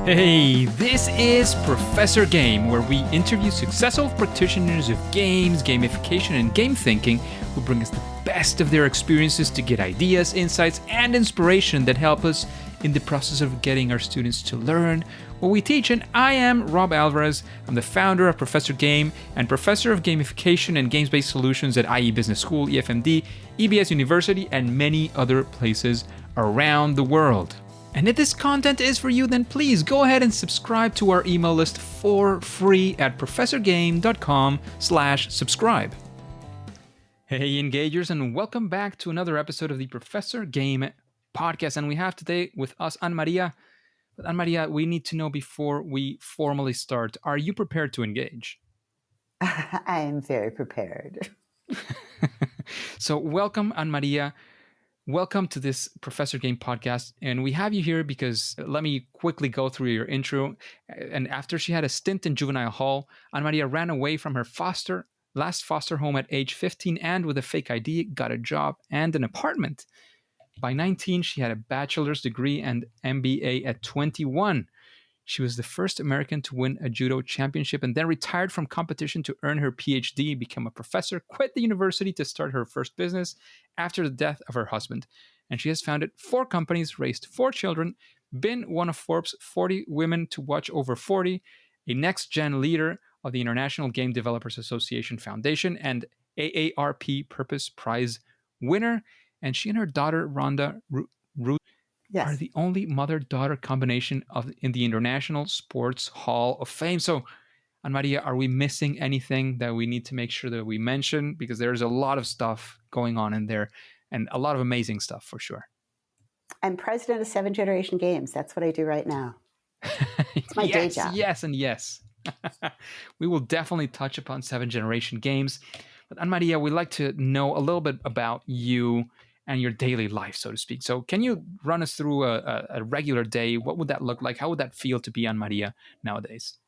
Hey, this is Professor Game, where we interview successful practitioners of games, gamification, and game thinking who bring us the best of their experiences to get ideas, insights, and inspiration that help us in the process of getting our students to learn what we teach. And I am Rob Alvarez. I'm the founder of Professor Game and professor of gamification and games-based solutions at IE Business School, EFMD, EBS University, and many other places around the world. And if this content is for you, then please go ahead and subscribe to our email list for free at professorgame.com/subscribe. Hey, engagers, and welcome back to another episode of the Professor Game podcast. And we have today with us AnnMaria. But AnnMaria, we need to know before we formally start, are you prepared to engage? I am very prepared. So welcome, AnnMaria. Welcome to this Professor Game podcast. And we have you here because let me quickly go through your intro. And after she had a stint in juvenile hall, AnnMaria ran away from her last foster home at age 15 and with a fake ID got a job and an apartment. By 19, she had a bachelor's degree and MBA at 21. She was the first American to win a judo championship and then retired from competition to earn her Ph.D., become a professor, quit the university to start her first business after the death of her husband. And she has founded 4 companies, raised 4 children, been one of Forbes' 40 women to watch over 40, a next-gen leader of the International Game Developers Association Foundation, and AARP Purpose Prize winner. And she and her daughter, Ronda Rousey, are the only mother-daughter combination in the International Sports Hall of Fame. So, AnnMaria, are we missing anything that we need to make sure that we mention? Because there's a lot of stuff going on in there and a lot of amazing stuff for sure. I'm president of 7 Generation Games. That's what I do right now. It's my day job. Yes, and yes. We will definitely touch upon 7 Generation Games. But AnnMaria, we'd like to know a little bit about you and your daily life, so to speak. So can you run us through a regular day? What would that look like? How would that feel to be AnnMaria nowadays?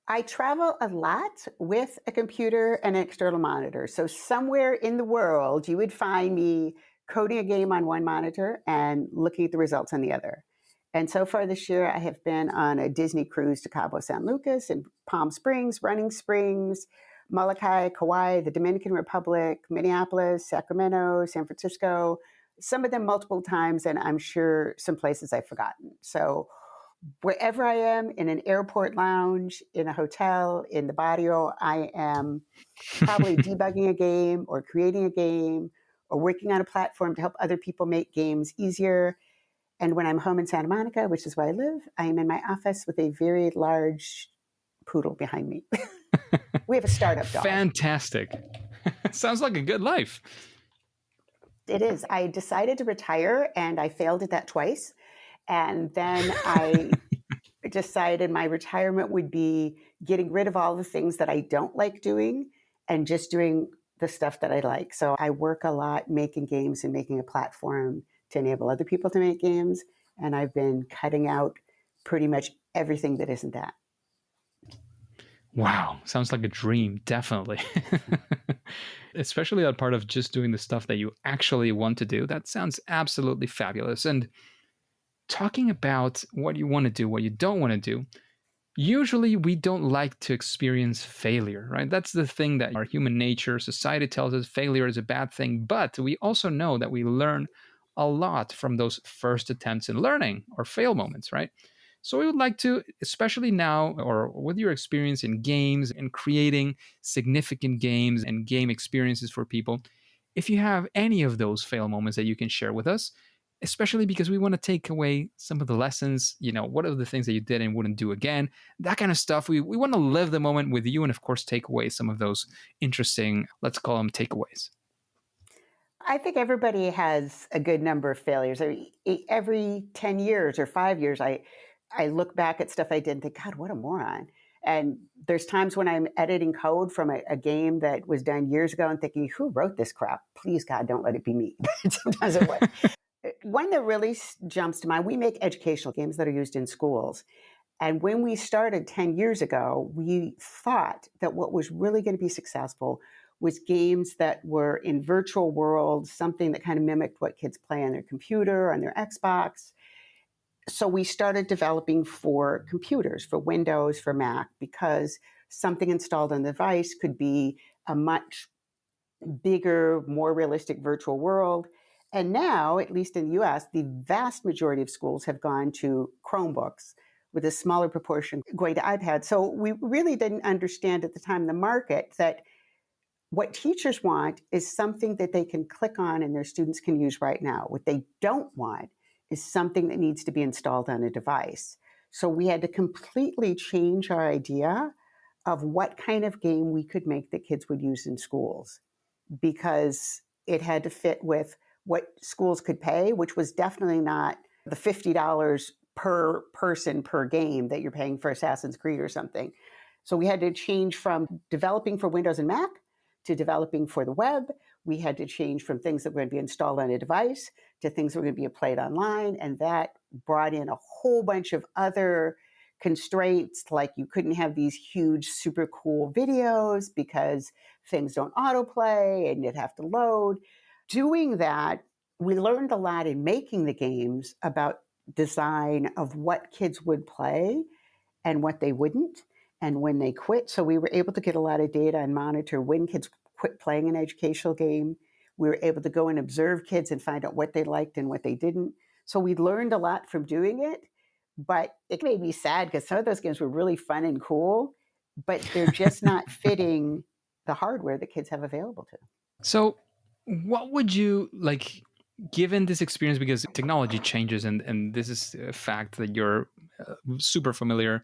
I travel a lot with a computer and an external monitor. So somewhere in the world, you would find me coding a game on one monitor and looking at the results on the other. And so far this year, I have been on a Disney cruise to Cabo San Lucas and Palm Springs, Running Springs, Molokai, Kauai, the Dominican Republic, Minneapolis, Sacramento, San Francisco, some of them multiple times, and I'm sure some places I've forgotten. So wherever I am, in an airport lounge, in a hotel, in the barrio, I am probably debugging a game or creating a game or working on a platform to help other people make games easier. And when I'm home in Santa Monica, which is where I live, I am in my office with a very large poodle behind me. We have a startup dog. Fantastic. Sounds like a good life. It is. I decided to retire and I failed at that twice. And then I decided my retirement would be getting rid of all the things that I don't like doing and just doing the stuff that I like. So I work a lot making games and making a platform to enable other people to make games. And I've been cutting out pretty much everything that isn't that. Wow. Sounds like a dream. Definitely. Especially that part of just doing the stuff that you actually want to do. That sounds absolutely fabulous. And talking about what you want to do, what you don't want to do, usually we don't like to experience failure, right? That's the thing that our human nature, society tells us failure is a bad thing. But we also know that we learn a lot from those first attempts in learning or fail moments, right? So we would like to, especially now, or with your experience in games and creating significant games and game experiences for people, if you have any of those fail moments that you can share with us, especially because we want to take away some of the lessons, what are the things that you did and wouldn't do again, that kind of stuff. We want to live the moment with you and, of course, take away some of those interesting, let's call them takeaways. I think everybody has a good number of failures. Every 10 years or 5 years, I look back at stuff I did and think, God, what a moron. And there's times when I'm editing code from a game that was done years ago and thinking, who wrote this crap? Please, God, don't let it be me. Sometimes it was. One that really jumps to mind, we make educational games that are used in schools. And when we started 10 years ago, we thought that what was really going to be successful was games that were in virtual worlds, something that kind of mimicked what kids play on their computer, on their Xbox. So we started developing for computers, for Windows, for Mac, because something installed on the device could be a much bigger, more realistic virtual world. And now, at least in the US, the vast majority of schools have gone to Chromebooks, with a smaller proportion going to iPads. So we really didn't understand at the time the market that what teachers want is something that they can click on and their students can use right now. What they don't want is something that needs to be installed on a device. So we had to completely change our idea of what kind of game we could make that kids would use in schools, because it had to fit with what schools could pay, which was definitely not the $50 per person per game that you're paying for Assassin's Creed or something. So we had to change from developing for Windows and Mac to developing for the web. We had to change from things that were going to be installed on a device to things that were going to be played online. And that brought in a whole bunch of other constraints, like you couldn't have these huge, super cool videos because things don't autoplay and you'd have to load. Doing that, we learned a lot in making the games about design of what kids would play and what they wouldn't, and when they quit. So we were able to get a lot of data and monitor when kids quit playing an educational game. We were able to go and observe kids and find out what they liked and what they didn't. So we learned a lot from doing it, but it made me sad because some of those games were really fun and cool, but they're just not fitting the hardware that kids have available to. So, what would you like, given this experience, because technology changes, and this is a fact that you're super familiar,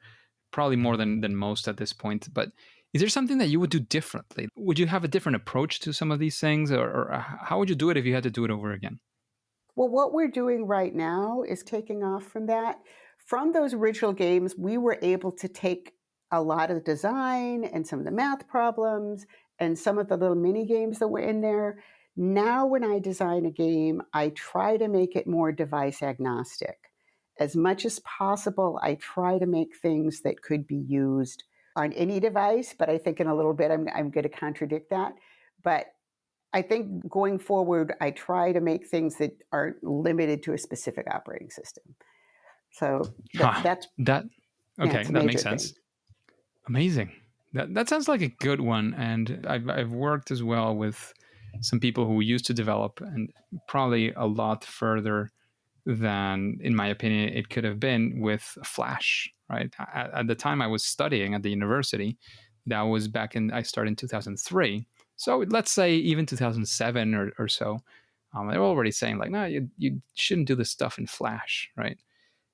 probably more than most at this point, but is there something that you would do differently? Would you have a different approach to some of these things, or how would you do it if you had to do it over again? Well, what we're doing right now is taking off from that. From those original games, we were able to take a lot of the design and some of the math problems and some of the little mini games that were in there. Now, when I design a game, I try to make it more device agnostic. As much as possible, I try to make things that could be used on any device, but I think in a little bit I'm going to contradict that. But I think going forward, I try to make things that aren't limited to a specific operating system. So Huh. that's That yeah, okay, it's a that major makes thing. sense. Amazing. That sounds like a good one. And I've worked as well with some people who used to develop, and probably a lot further than, in my opinion, it could have been with Flash. Right at the time I was studying at the university, that was back in, I started in 2003. So let's say even 2007 or so. They were already saying like, no, you shouldn't do this stuff in Flash, right?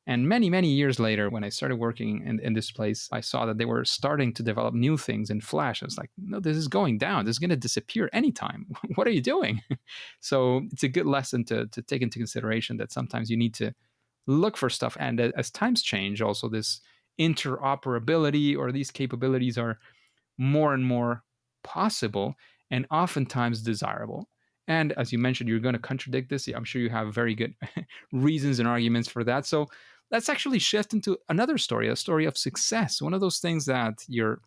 And many years later, when I started working in this place, I saw that they were starting to develop new things in Flash. I was like, no, this is going down. This is going to disappear anytime. What are you doing? So it's a good lesson to take into consideration that sometimes you need to look for stuff. And as times change, also this interoperability or these capabilities are more and more possible and oftentimes desirable. And as you mentioned, you're going to contradict this. I'm sure you have very good reasons and arguments for that. So let's actually shift into another story, a story of success. One of those things that you're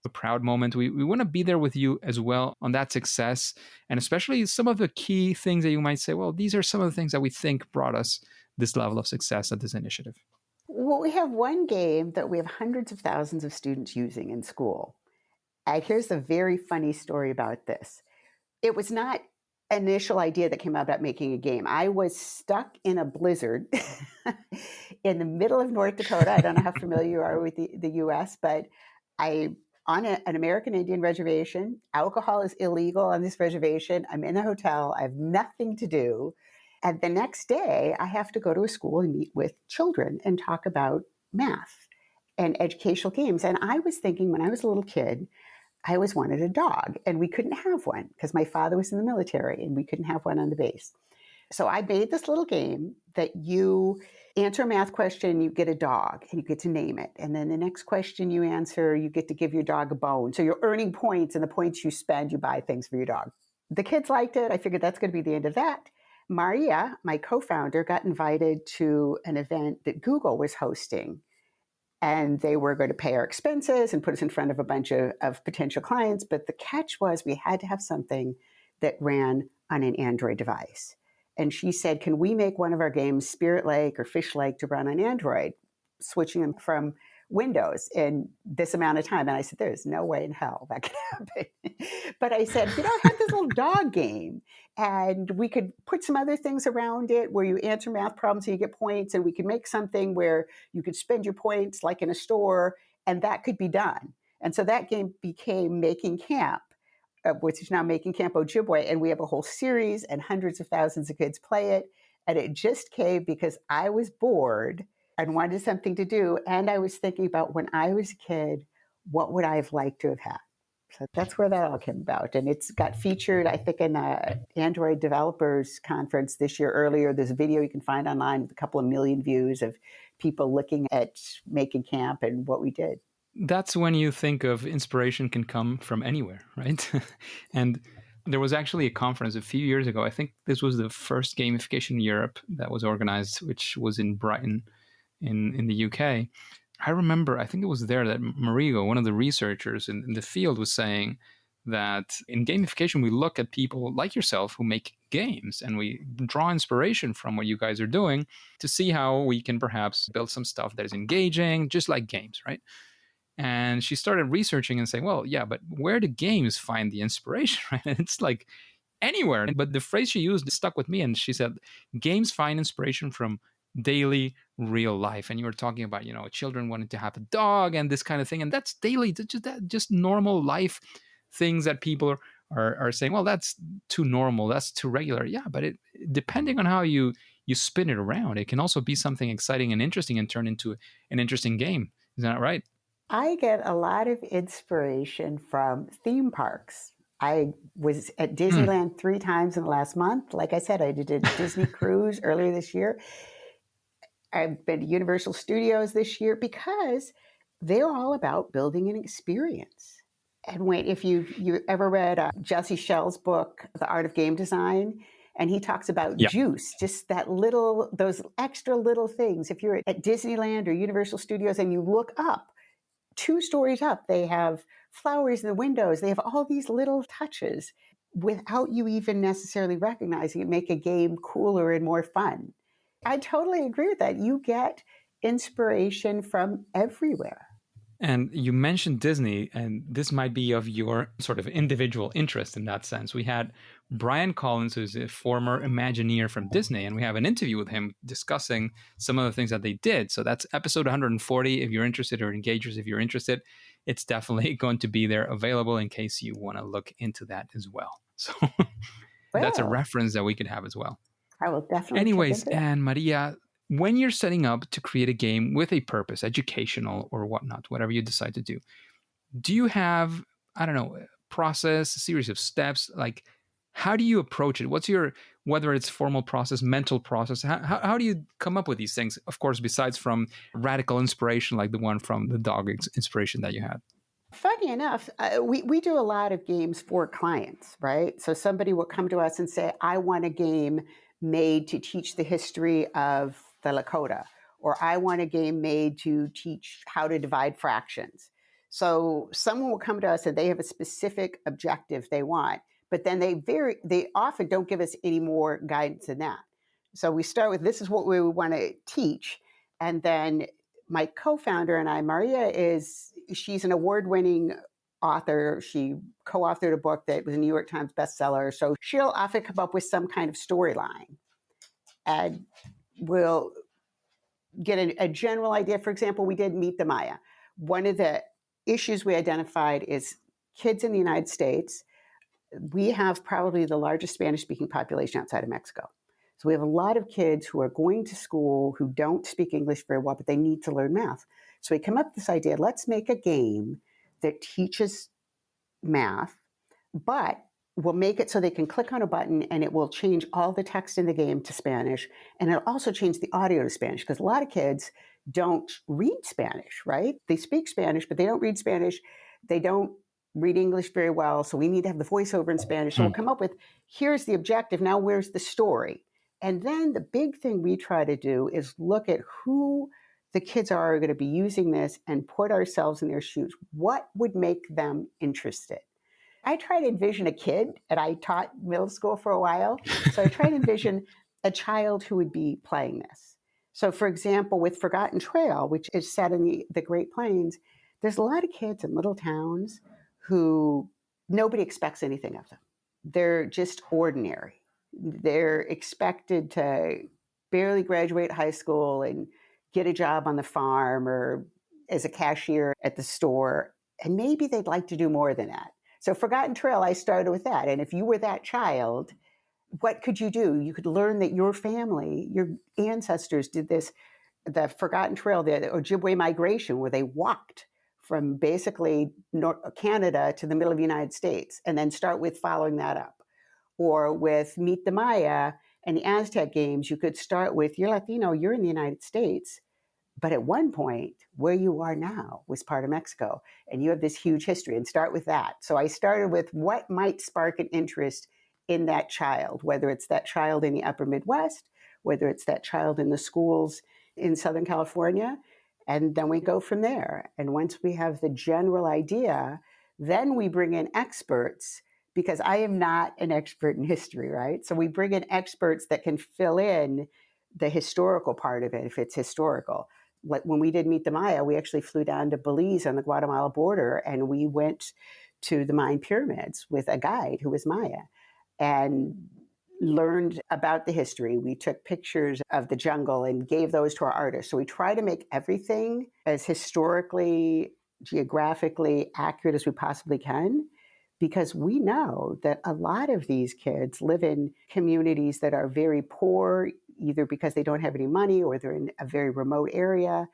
a proud moment. We want to be there with you as well on that success, and especially some of the key things that you might say, well, these are some of the things that we think brought us this level of success at this initiative. Well, we have one game that we have hundreds of thousands of students using in school. And here's a very funny story about this. It was not an initial idea that came out about making a game. I was stuck in a blizzard in the middle of North Dakota. I don't know how familiar you are with the US, but I on an American Indian reservation. Alcohol is illegal on this reservation. I'm in a hotel. I have nothing to do. And the next day, I have to go to a school and meet with children and talk about math and educational games. And I was thinking when I was a little kid, I always wanted a dog, and we couldn't have one because my father was in the military and we couldn't have one on the base. So I made this little game that you answer a math question, you get a dog, and you get to name it. And then the next question you answer, you get to give your dog a bone. So you're earning points, and the points you spend, you buy things for your dog. The kids liked it. I figured that's going to be the end of that. Maria, my co-founder, got invited to an event that Google was hosting. And they were going to pay our expenses and put us in front of a bunch of potential clients. But the catch was we had to have something that ran on an Android device. And she said, can we make one of our games, Spirit Lake or Fish Lake, to run on Android, switching them from Windows in this amount of time? And I said, there's no way in hell that could happen. But I said, I have this little dog game, and we could put some other things around it where you answer math problems and you get points, and we could make something where you could spend your points like in a store, and that could be done. And so that game became Making Camp, which is now Making Camp Ojibwe, and we have a whole series, and hundreds of thousands of kids play it. And it just came because I was bored and wanted something to do, and I was thinking about when I was a kid, what would I have liked to have had? So that's where that all came about. And it's got featured, I think, in an Android developers conference this year earlier. There's a video you can find online with a couple of million views of people looking at Making Camp and what we did. That's when you think of inspiration can come from anywhere, right? And there was actually a conference a few years ago. I think this was the first gamification in Europe that was organized, which was in Brighton in the UK. I remember, I think it was there that Marigo, one of the researchers in the field, was saying that in gamification, we look at people like yourself who make games, and we draw inspiration from what you guys are doing to see how we can perhaps build some stuff that is engaging, just like games, right? And she started researching and saying, well, yeah, but where do games find the inspiration, right? And it's like anywhere. But the phrase she used stuck with me. And she said, games find inspiration from daily real life. And you were talking about, children wanting to have a dog and this kind of thing. And that's daily, just normal life things that people are saying, well, that's too normal. That's too regular. Yeah, but depending on how you spin it around, it can also be something exciting and interesting and turn into an interesting game. Isn't that right? I get a lot of inspiration from theme parks. I was at Disneyland 3 times in the last month. Like I said, I did a Disney cruise earlier this year. I've been to Universal Studios this year because they're all about building an experience. And if you ever read Jesse Schell's book, The Art of Game Design, and he talks about juice, just those extra little things. If you're at Disneyland or Universal Studios and you look up, 2 stories up, they have flowers in the windows. They have all these little touches without you even necessarily recognizing it, make a game cooler and more fun. I totally agree with that. You get inspiration from everywhere. And you mentioned Disney, and this might be of your sort of individual interest in that sense. We had Brian Collins, who's a former Imagineer from Disney, and we have an interview with him discussing some of the things that they did. So that's episode 140. If you're interested, or Engagers, if you're interested, it's definitely going to be there available in case you want to look into that as well. So that's a reference that we could have as well. I will definitely. Anyways, AnnMaria, when you're setting up to create a game with a purpose, educational or whatnot, whatever you decide to do you have, I don't know, process, a series of steps? Like, how do you approach it? What's your, whether it's formal process, mental process, how do you come up with these things? Of course, besides from radical inspiration, like the one from the dog inspiration that you had. Funny enough, we do a lot of games for clients, right? So somebody will come to us and say, I want a game made to teach the history of the Lakota, or I want a game made to teach how to divide fractions. So someone will come to us and they have a specific objective they want, but then they often don't give us any more guidance than that. So we start with, this is what we want to teach. And then my co-founder and I, Maria, she's an award-winning author. She co-authored a book that was a New York Times bestseller. So she'll often come up with some kind of storyline, and we'll get a general idea. For example, we did Meet the Maya. One of the issues we identified is kids in the United States. We have probably the largest Spanish-speaking population outside of Mexico. So we have a lot of kids who are going to school who don't speak English very well, but they need to learn math. So we come up with this idea, let's make a game that teaches math, but we'll make it so they can click on a button and it will change all the text in the game to Spanish. And it'll also change the audio to Spanish, because a lot of kids don't read Spanish, right? They speak Spanish, but they don't read Spanish. They don't read English very well. So we need to have the voiceover in Spanish. So we'll come up with, here's the objective. Now where's the story? And then the big thing we try to do is look at who the kids are going to be using this and put ourselves in their shoes. What would make them interested? I try to envision a kid, and I taught middle school for a while. So I try to envision a child who would be playing this. So, for example, with Forgotten Trail, which is set in the Great Plains, there's a lot of kids in little towns who nobody expects anything of them. They're just ordinary. They're expected to barely graduate high school and get a job on the farm or as a cashier at the store. And maybe they'd like to do more than that. So, Forgotten Trail, I started with that. And if you were that child, what could you do? You could learn that your family, your ancestors did this, the Forgotten Trail, the Ojibwe migration, where they walked from basically Canada to the middle of the United States, and then start with following that up. Or with Meet the Maya and the Aztec games, you could start with, you're Latino, you're in the United States, but at one point, where you are now was part of Mexico, and you have this huge history, and start with that. So I started with what might spark an interest in that child, whether it's that child in the upper Midwest, whether it's that child in the schools in Southern California, and then we go from there. And once we have the general idea, then we bring in experts, because I am not an expert in history, right? So we bring in experts that can fill in the historical part of it if it's historical. Like when we did Meet the Maya, we actually flew down to Belize on the Guatemala border, and we went to the Mayan pyramids with a guide who was Maya and learned about the history. We took pictures of the jungle and gave those to our artists. So we try to make everything as historically, geographically accurate as we possibly can, because we know that a lot of these kids live in communities that are very poor, either because they don't have any money or they're in a very remote area.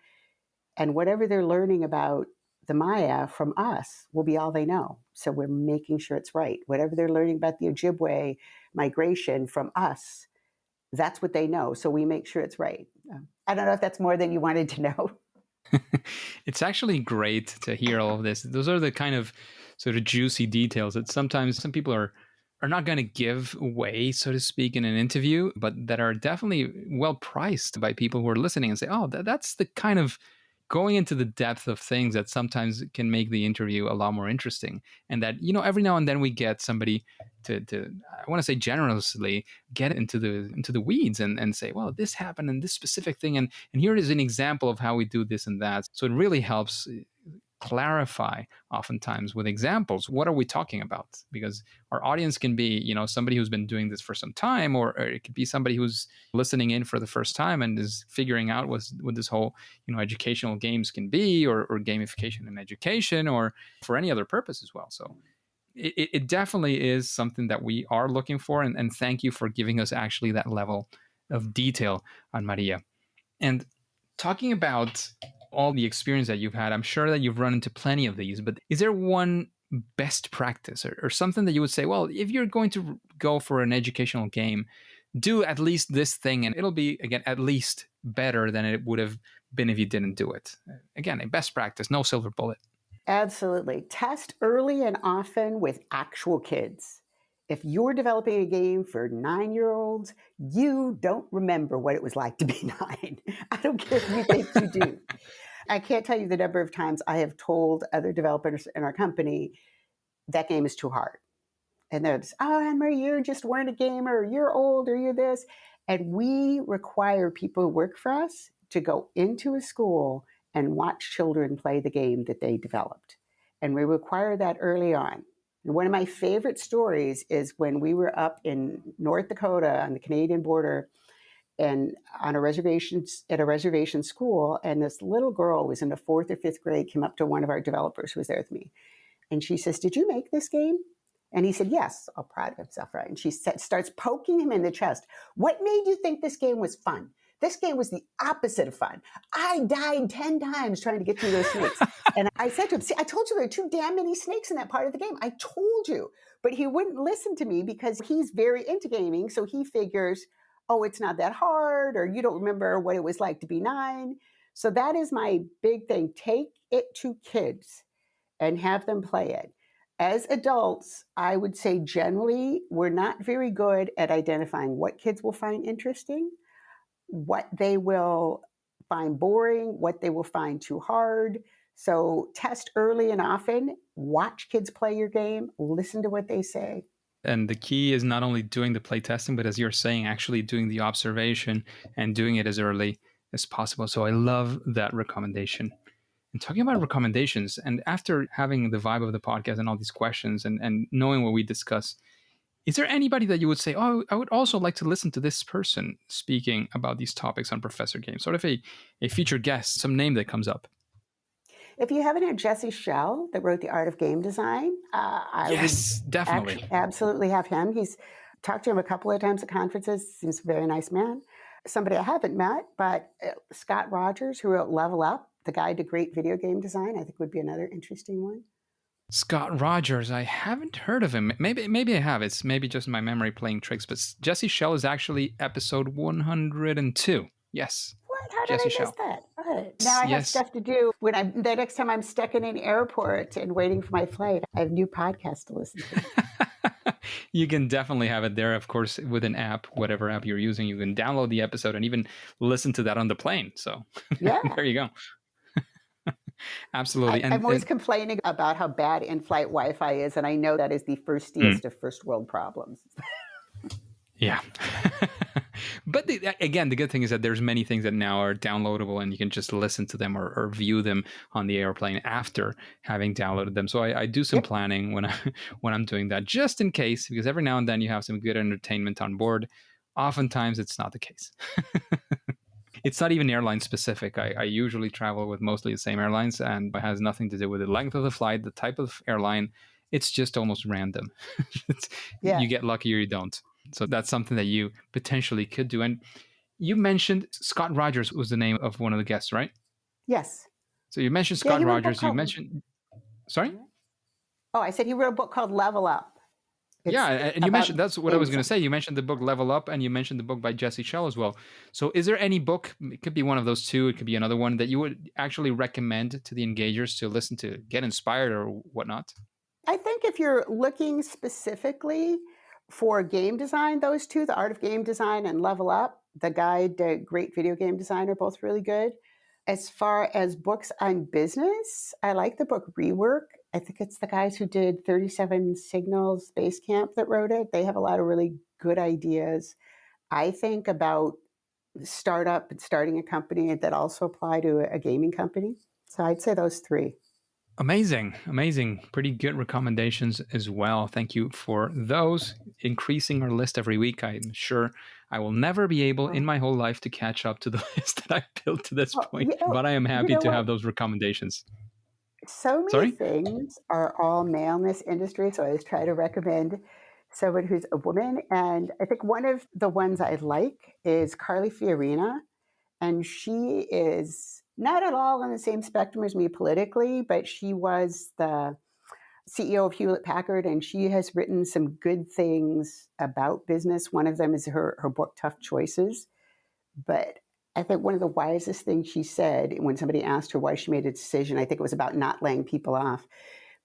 And whatever they're learning about the Maya from us will be all they know. So we're making sure it's right. Whatever they're learning about the Ojibwe migration from us, that's what they know. So we make sure it's right. I don't know if that's more than you wanted to know. It's actually great to hear all of this. Those are the kind of sort of juicy details that sometimes some people are not going to give away, so to speak, in an interview, but that are definitely well priced by people who are listening and say, oh, that's the kind of going into the depth of things that sometimes can make the interview a lot more interesting. And that, every now and then we get somebody to I want to say generously get into the weeds and say, well, this happened and this specific thing. And here is an example of how we do this and that. So it really helps clarify oftentimes with examples. What are we talking about? Because our audience can be, somebody who's been doing this for some time, or it could be somebody who's listening in for the first time and is figuring out what this whole, educational games can be, or gamification in education, or for any other purpose as well. So it definitely is something that we are looking for. And thank you for giving us actually that level of detail AnnMaria. And talking about all the experience that you've had, I'm sure that you've run into plenty of these, but is there one best practice or something that you would say, well, if you're going to go for an educational game, do at least this thing and it'll be, again, at least better than it would have been if you didn't do it? Again, a best practice, no silver bullet. Absolutely. Test early and often with actual kids. If you're developing a game for 9-year-olds, you don't remember what it was like to be 9. I don't care if you think you do. I can't tell you the number of times I have told other developers in our company, that game is too hard. And they're just, oh, AnnMaria, you just weren't a gamer, you're old, or you're this. And we require people who work for us to go into a school and watch children play the game that they developed. And we require that early on. And one of my favorite stories is when we were up in North Dakota on the Canadian border and on a reservation at a reservation school, and this little girl was in the 4th or 5th grade, came up to one of our developers who was there with me. And she says, did you make this game? And he said, yes, all proud of himself, right? And she starts poking him in the chest. What made you think this game was fun? This game was the opposite of fun. I died 10 times trying to get through those snakes. And I said to him, see, I told you there are too damn many snakes in that part of the game. I told you. But he wouldn't listen to me because he's very into gaming. So he figures, oh, it's not that hard, or you don't remember what it was like to be 9. So that is my big thing. Take it to kids and have them play it. As adults, I would say generally, we're not very good at identifying what kids will find interesting, what they will find boring, what they will find too hard. So test early and often, watch kids play your game, listen to what they say. And the key is not only doing the playtesting, but as you're saying, actually doing the observation and doing it as early as possible. So I love that recommendation. And talking about recommendations, and after having the vibe of the podcast and all these questions and knowing what we discuss, is there anybody that you would say, oh, I would also like to listen to this person speaking about these topics on Professor Game? Sort of a featured guest, some name that comes up. If you haven't had Jesse Schell, that wrote The Art of Game Design, I would Yes, definitely. absolutely have him. He's talked to him a couple of times at conferences. Seems a very nice man. Somebody I haven't met, but Scott Rogers, who wrote Level Up, the Guide to Great Video Game Design, I think would be another interesting one. Scott Rogers, I haven't heard of him. Maybe I have. It's maybe just my memory playing tricks. But Jesse Schell is actually episode 102. Yes, What? How did Jesse I miss Schell. that? What? Now I have stuff to do. The next time I'm stuck in an airport and waiting for my flight, I have new podcasts to listen to. You can definitely have it there, of course, with an app, whatever app you're using. You can download the episode and even listen to that on the plane. So yeah, there you go. Absolutely. I'm always complaining about how bad in-flight Wi-Fi is, and I know that is the firstiest of first world problems. Yeah. But again, the good thing is that there's many things that now are downloadable and you can just listen to them or view them on the airplane after having downloaded them. So I do some planning when I'm doing that, just in case, because every now and then you have some good entertainment on board. Oftentimes it's not the case. It's not even airline specific. I usually travel with mostly the same airlines, and it has nothing to do with the length of the flight, the type of airline. It's just almost random. You get lucky or you don't. So that's something that you potentially could do. And you mentioned Scott Rogers was the name of one of the guests, right? Yes. So you mentioned Scott Rogers. You mentioned, sorry? Oh, I said he wrote a book called Level Up. And you mentioned, that's what I was going to say. You mentioned the book Level Up, and you mentioned the book by Jesse Schell as well. So is there any book, it could be one of those two, it could be another one, that you would actually recommend to the engagers to listen to, get inspired or whatnot? I think if you're looking specifically for game design, those two, The Art of Game Design and Level Up, the Guide to Great Video Game Design, are both really good. As far as books on business, I like the book Rework. I think it's the guys who did 37 Signals Basecamp that wrote it. They have a lot of really good ideas, I think, about startup and starting a company that also apply to a gaming company. So I'd say those three. Amazing. Pretty good recommendations as well. Thank you for those. Increasing our list every week. I'm sure I will never be able in my whole life to catch up to the list that I've built to this point, but I am happy to have those recommendations. So many things are all male in this industry, so I always try to recommend someone who's a woman. And I think one of the ones I like is Carly Fiorina. And she is not at all on the same spectrum as me politically, but she was the CEO of Hewlett Packard, and she has written some good things about business. One of them is her book, Tough Choices. But I think one of the wisest things she said when somebody asked her why she made a decision, I think it was about not laying people off,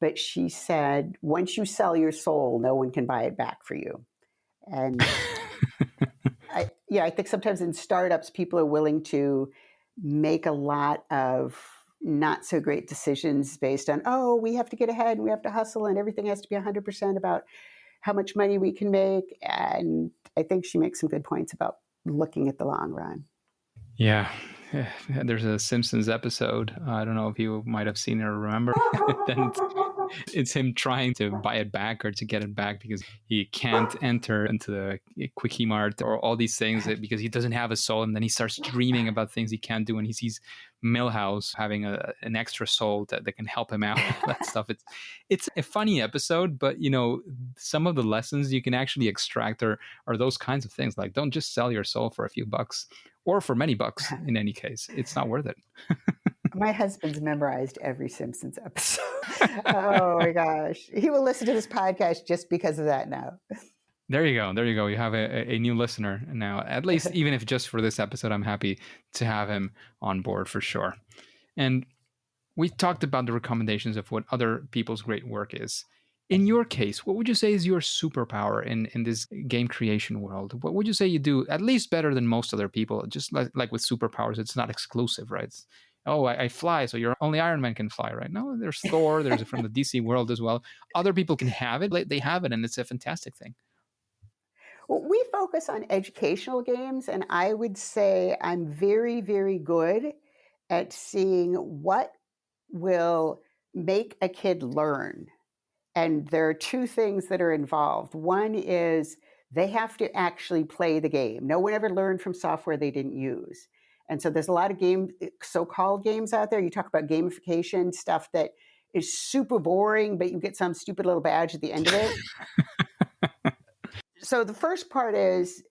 but she said, once you sell your soul, no one can buy it back for you. And I think sometimes in startups, people are willing to make a lot of not so great decisions based on, oh, we have to get ahead and we have to hustle and everything has to be 100% about how much money we can make. And I think she makes some good points about looking at the long run. Yeah. There's a Simpsons episode. I don't know if you might have seen it or remember. Then it's him trying to buy it back or to get it back because he can't enter into the Quickie Mart or all these things because he doesn't have a soul. And then he starts dreaming about things he can't do. And he sees Milhouse having an extra soul that can help him out. That stuff. It's a funny episode, but some of the lessons you can actually extract are those kinds of things. Like, don't just sell your soul for a few bucks or for many bucks. In any case, it's not worth it. My husband's memorized every Simpsons episode. Oh my gosh. He will listen to this podcast just because of that now. There you go. You have a new listener now, at least, even if just for this episode. I'm happy to have him on board for sure. And we talked about the recommendations of what other people's great work is. In your case, what would you say is your superpower in this game creation world? What would you say you do at least better than most other people? Just like with superpowers, it's not exclusive, right? oh, I fly, so you're only Iron Man can fly, right? No, there's Thor, there's from the DC world as well. Other people can have it, they have it, and it's a fantastic thing. We focus on educational games, and I would say I'm very, very good at seeing what will make a kid learn. And there are two things that are involved. One is they have to actually play the game. No one ever learned from software they didn't use. And so there's a lot of so-called games out there. You talk about gamification, stuff that is super boring, but you get some stupid little badge at the end of it. So the first part is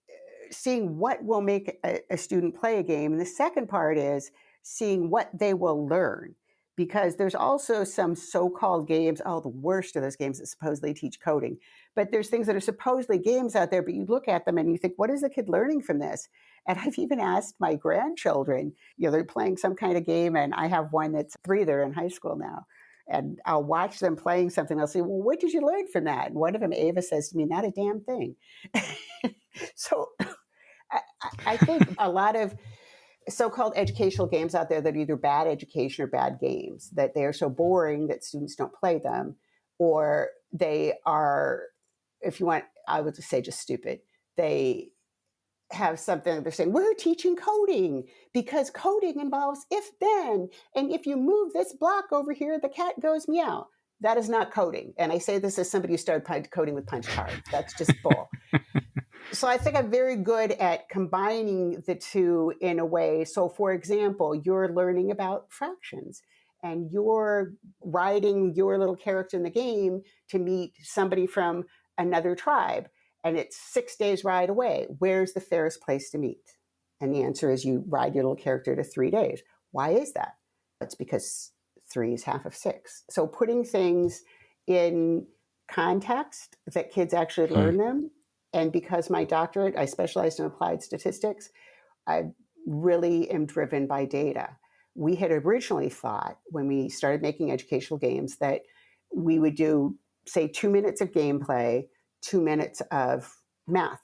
seeing what will make a student play a game. And the second part is seeing what they will learn. Because there's also some so-called games, the worst of those games that supposedly teach coding. But there's things that are supposedly games out there, but you look at them and you think, what is the kid learning from this? And I've even asked my grandchildren, they're playing some kind of game, and I have one that's 3, they're in high school now. And I'll watch them playing something. I'll say, well, what did you learn from that? And one of them, Ava, says to me, not a damn thing. So I think a lot of so-called educational games out there that are either bad education or bad games, that they are so boring that students don't play them, or they are, if you want, I would just say just stupid. They have something, they're saying, we're teaching coding because coding involves if-then, and if you move this block over here, the cat goes meow. That is not coding. And I say this as somebody who started coding with punch cards. That's just bull. So I think I'm very good at combining the two in a way. So for example, you're learning about fractions and you're riding your little character in the game to meet somebody from another tribe. And it's 6 days ride away. Where's the fairest place to meet? And the answer is you ride your little character to 3 days. Why is that? It's because 3 is half of 6. So putting things in context that kids actually learn them. And because my doctorate, I specialized in applied statistics, I really am driven by data. We had originally thought when we started making educational games that we would do, say, 2 minutes of gameplay, 2 minutes of math,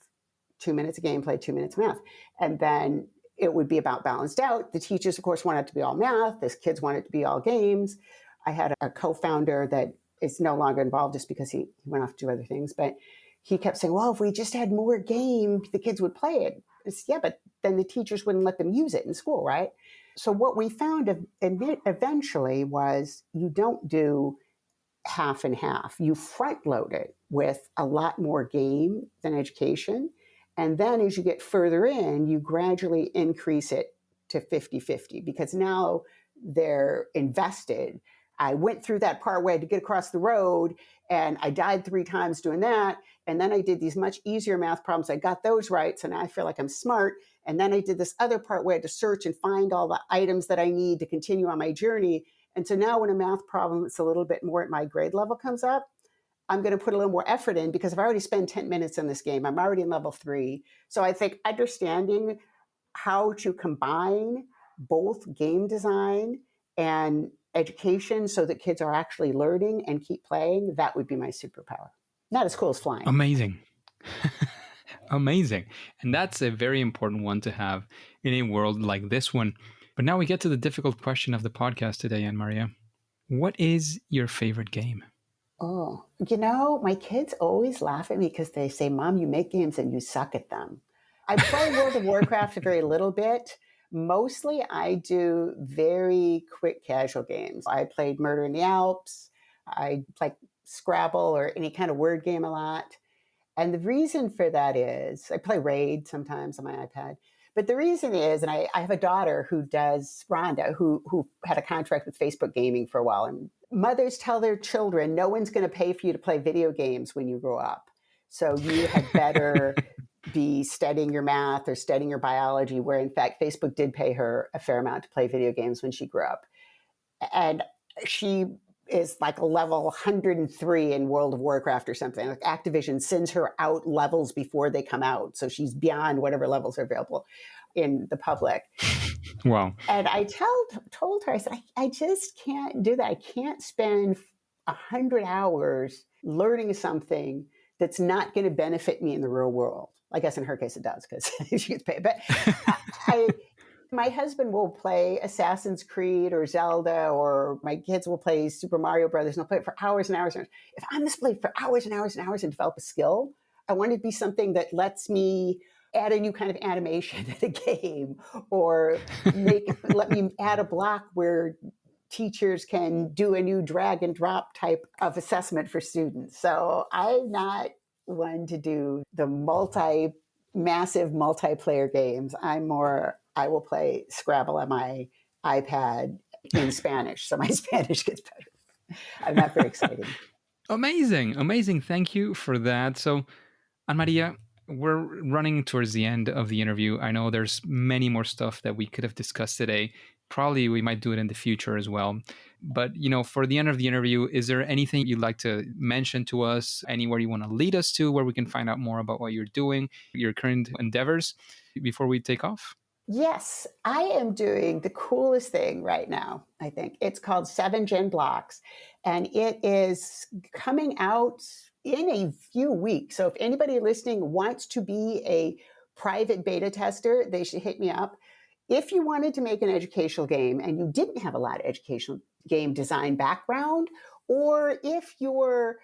2 minutes of gameplay, 2 minutes of math. And then it would be about balanced out. The teachers, of course, wanted it to be all math. The kids wanted it to be all games. I had a co-founder that is no longer involved just because he went off to do other things. But he kept saying, well, if we just had more game, the kids would play it. Yeah, but then the teachers wouldn't let them use it in school, right? So what we found eventually was you don't do half and half. You front load it with a lot more game than education. And then as you get further in, you gradually increase it to 50-50 because now they're invested. I went through that part where I had to get across the road and I died 3 times doing that. And then I did these much easier math problems. I got those right. So now I feel like I'm smart. And then I did this other part where I had to search and find all the items that I need to continue on my journey. And so now when a math problem that's a little bit more at my grade level comes up, I'm going to put a little more effort in because I've already spent 10 minutes in this game. I'm already in level 3. So I think understanding how to combine both game design and education so that kids are actually learning and keep playing, that would be my superpower. Not as cool as flying. Amazing. Amazing. And that's a very important one to have in a world like this one. But now we get to the difficult question of the podcast today, AnnMaria. What is your favorite game? Oh, my kids always laugh at me because they say, Mom, you make games and you suck at them. I play World of Warcraft a very little bit. Mostly I do very quick casual games. I played Murder in the Alps. I play Scrabble or any kind of word game a lot. And the reason for that is I play Raid sometimes on my iPad. But the reason is, and I have a daughter who does Ronda, who had a contract with Facebook Gaming for a while. And mothers tell their children, no one's going to pay for you to play video games when you grow up. So you had better be studying your math or studying your biology, where in fact, Facebook did pay her a fair amount to play video games when she grew up. And she is like a level 103 in World of Warcraft or something. Like Activision sends her out levels before they come out. So she's beyond whatever levels are available in the public. Wow. And I told her, I said, I just can't do that. I can't spend 100 hours learning something that's not going to benefit me in the real world. I guess in her case it does because she gets paid. But My husband will play Assassin's Creed or Zelda, or my kids will play Super Mario Brothers, and they'll play it for hours and hours and hours. If I'm this play for hours and hours and hours and develop a skill, I want it to be something that lets me add a new kind of animation in a game, or let me add a block where teachers can do a new drag and drop type of assessment for students. So I'm not one to do the massive multiplayer games. I will play Scrabble on my iPad in Spanish, so my Spanish gets better. I'm not very exciting. Amazing. Thank you for that. So, AnnMaria, we're running towards the end of the interview. I know there's many more stuff that we could have discussed today. Probably we might do it in the future as well. But, for the end of the interview, is there anything you'd like to mention to us? Anywhere you want to lead us to where we can find out more about what you're doing, your current endeavors before we take off? Yes, I am doing the coolest thing right now, I think. It's called 7 Gen Blocks, and it is coming out in a few weeks. So if anybody listening wants to be a private beta tester, they should hit me up. If you wanted to make an educational game and you didn't have a lot of educational game design background, or if you're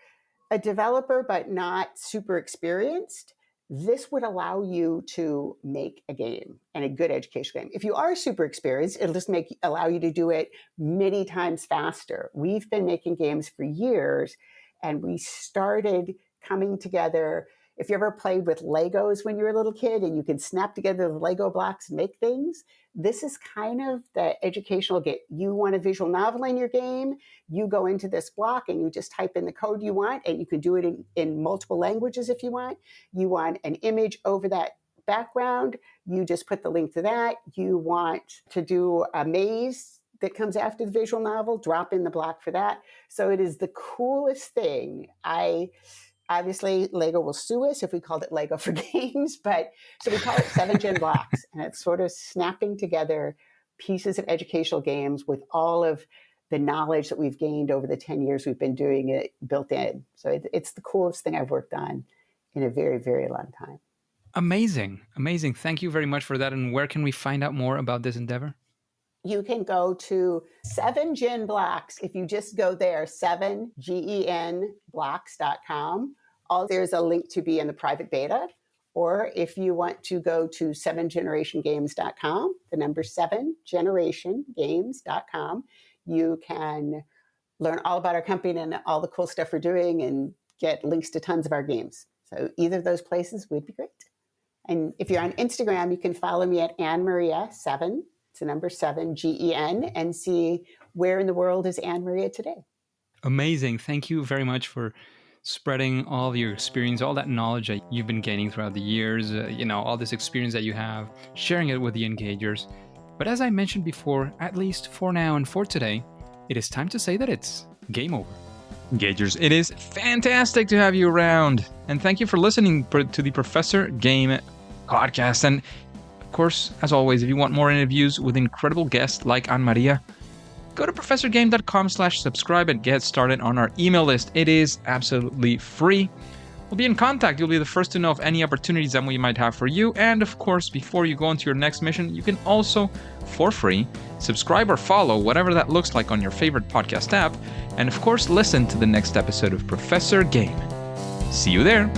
a developer but not super experienced, this would allow you to make a game, and a good educational game. If you are super experienced, it'll just allow you to do it many times faster. We've been making games for years, and we started coming together. If you ever played with Legos when you were a little kid and you could snap together the Lego blocks and make things, this is kind of the educational game. You want a visual novel in your game, you go into this block and you just type in the code you want, and you can do it in multiple languages if you want. You want an image over that background, you just put the link to that. You want to do a maze that comes after the visual novel, drop in the block for that. So it is the coolest thing. Obviously, Lego will sue us if we called it Lego for Games, but so we call it 7 Gen Blocks, and it's sort of snapping together pieces of educational games with all of the knowledge that we've gained over the 10 years we've been doing it built in. So it's the coolest thing I've worked on in a very, very long time. Amazing. Thank you very much for that. And where can we find out more about this endeavor? You can go to 7Gen Blocks. If you just go there, 7GEN blocks.com. There's a link to be in the private beta. Or if you want to go to 7generationgames.com, the number 7generationgames.com, you can learn all about our company and all the cool stuff we're doing and get links to tons of our games. So either of those places would be great. And if you're on Instagram, you can follow me at AnnMaria7. It's the number 7GEN, and see where in the world is AnnMaria today. Amazing. Thank you very much for spreading all of your experience, all that knowledge that you've been gaining throughout the years, all this experience that you have, sharing it with the engagers. But as I mentioned before, at least for now and for today, it is time to say that it's game over. Engagers, it is fantastic to have you around. And thank you for listening to the Professor Game podcast. And of course, as always, if you want more interviews with incredible guests like AnnMaria, go to professorgame.com/subscribe and get started on our email list. It is absolutely free. We'll be in contact. You'll be the first to know of any opportunities that we might have for you. And of course, before you go into your next mission, you can also, for free, subscribe or follow, whatever that looks like on your favorite podcast app. And of course, listen to the next episode of Professor Game. See you there.